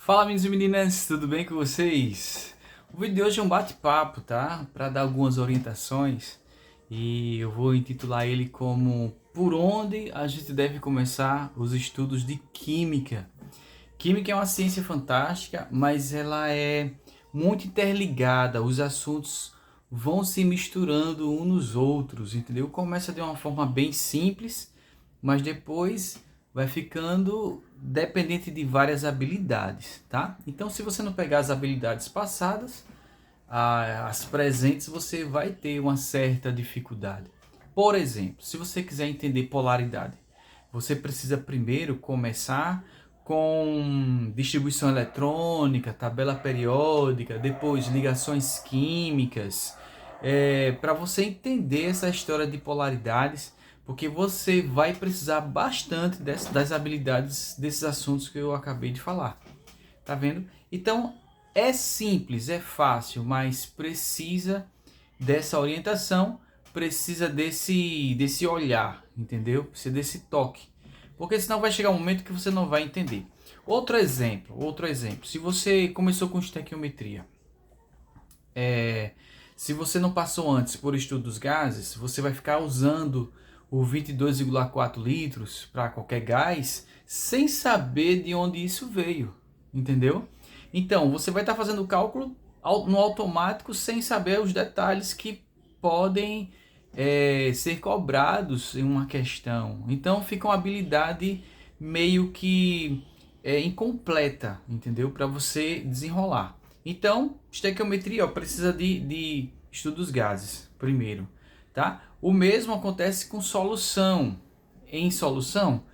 Fala, meninos e meninas, tudo bem com vocês? O vídeo de hoje é um bate-papo, tá? Para dar algumas orientações e eu vou intitular ele como Por onde a gente deve começar os estudos de Química. Química é uma ciência fantástica, mas ela é muito interligada, os assuntos vão se misturando uns nos outros, entendeu? Começa de uma forma bem simples, mas depois vai ficando dependente de várias habilidades, tá? Então, se você não pegar as habilidades passadas, as presentes, você vai ter uma certa dificuldade. Por exemplo, se você quiser entender polaridade, você precisa primeiro começar com distribuição eletrônica, tabela periódica, depois ligações químicas, para você entender essa história de polaridades, porque você vai precisar bastante das habilidades desses assuntos que eu acabei de falar. Tá vendo? Então, é simples, é fácil, mas precisa dessa orientação, precisa desse olhar, entendeu? Precisa desse toque. Porque senão vai chegar um momento que você não vai entender. Outro exemplo. Se você começou com estequiometria, se você não passou antes por estudo dos gases, você vai ficar usando o 22,4 litros para qualquer gás sem saber de onde isso veio, entendeu? Então, você vai estar fazendo o cálculo no automático sem saber os detalhes que podem ser cobrados em uma questão. Então, fica uma habilidade meio que incompleta, entendeu? Para você desenrolar. Então, estequiometria precisa de estudos gases, primeiro, tá? O mesmo acontece com solução. Em solução,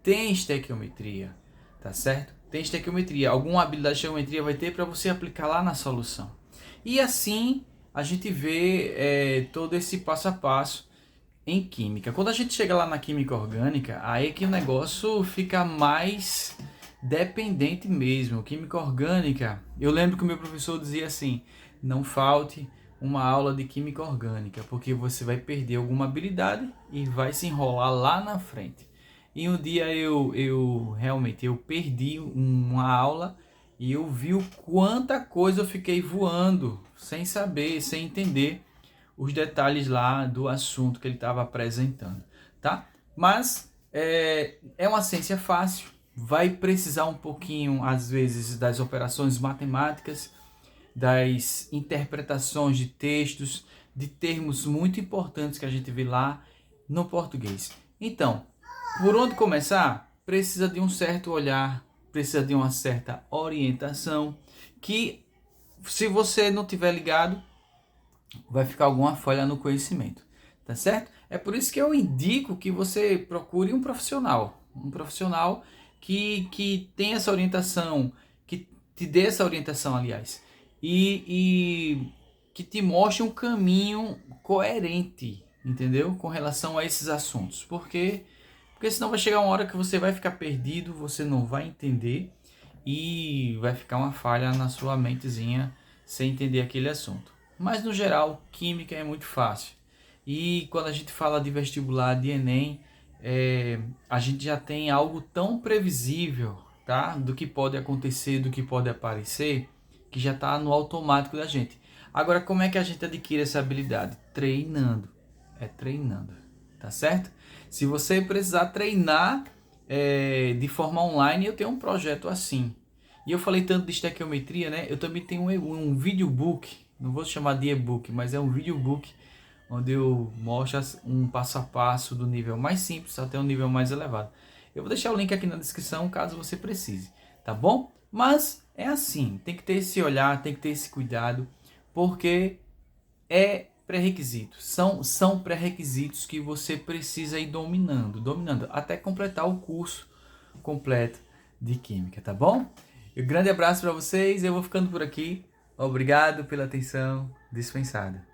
tem estequiometria, tá certo? Tem estequiometria. Alguma habilidade de estequiometria vai ter para você aplicar lá na solução. E assim, a gente vê todo esse passo a passo em química. Quando a gente chega lá na química orgânica, aí é que o negócio fica mais dependente mesmo. Química orgânica, eu lembro que o meu professor dizia assim: não falte uma aula de química orgânica, porque você vai perder alguma habilidade e vai se enrolar lá na frente. E um dia eu realmente eu perdi uma aula e eu vi o quanta coisa eu fiquei voando, sem saber, sem entender os detalhes lá do assunto que ele estava apresentando, tá? Mas é uma ciência fácil, vai precisar um pouquinho, às vezes, das operações matemáticas, das interpretações de textos, de termos muito importantes que a gente vê lá no português. Então, por onde começar? Precisa de um certo olhar, precisa de uma certa orientação, que se você não tiver ligado, vai ficar alguma falha no conhecimento, tá certo? É por isso que eu indico que você procure um profissional que tenha essa orientação, que te dê essa orientação, aliás, e que te mostre um caminho coerente, entendeu? Com relação a esses assuntos, porque senão vai chegar uma hora que você vai ficar perdido, você não vai entender e vai ficar uma falha na sua mentezinha sem entender aquele assunto. Mas no geral, química é muito fácil. E quando a gente fala de vestibular, de Enem, a gente já tem algo tão previsível, tá? Do que pode acontecer, do que pode aparecer, que já está no automático da gente. Agora, como é que a gente adquire essa habilidade? Treinando. É treinando, tá certo? Se você precisar treinar de forma online, eu tenho um projeto assim. E eu falei tanto de estequiometria, né? Eu também tenho um videobook, não vou chamar de e-book, mas é um videobook onde eu mostro um passo a passo do nível mais simples até um nível mais elevado. Eu vou deixar o link aqui na descrição caso você precise, tá bom? Mas é assim, tem que ter esse olhar, tem que ter esse cuidado, porque é pré-requisito, são pré-requisitos que você precisa ir dominando, até completar o curso completo de Química, tá bom? Um grande abraço para vocês, eu vou ficando por aqui. Obrigado pela atenção dispensada.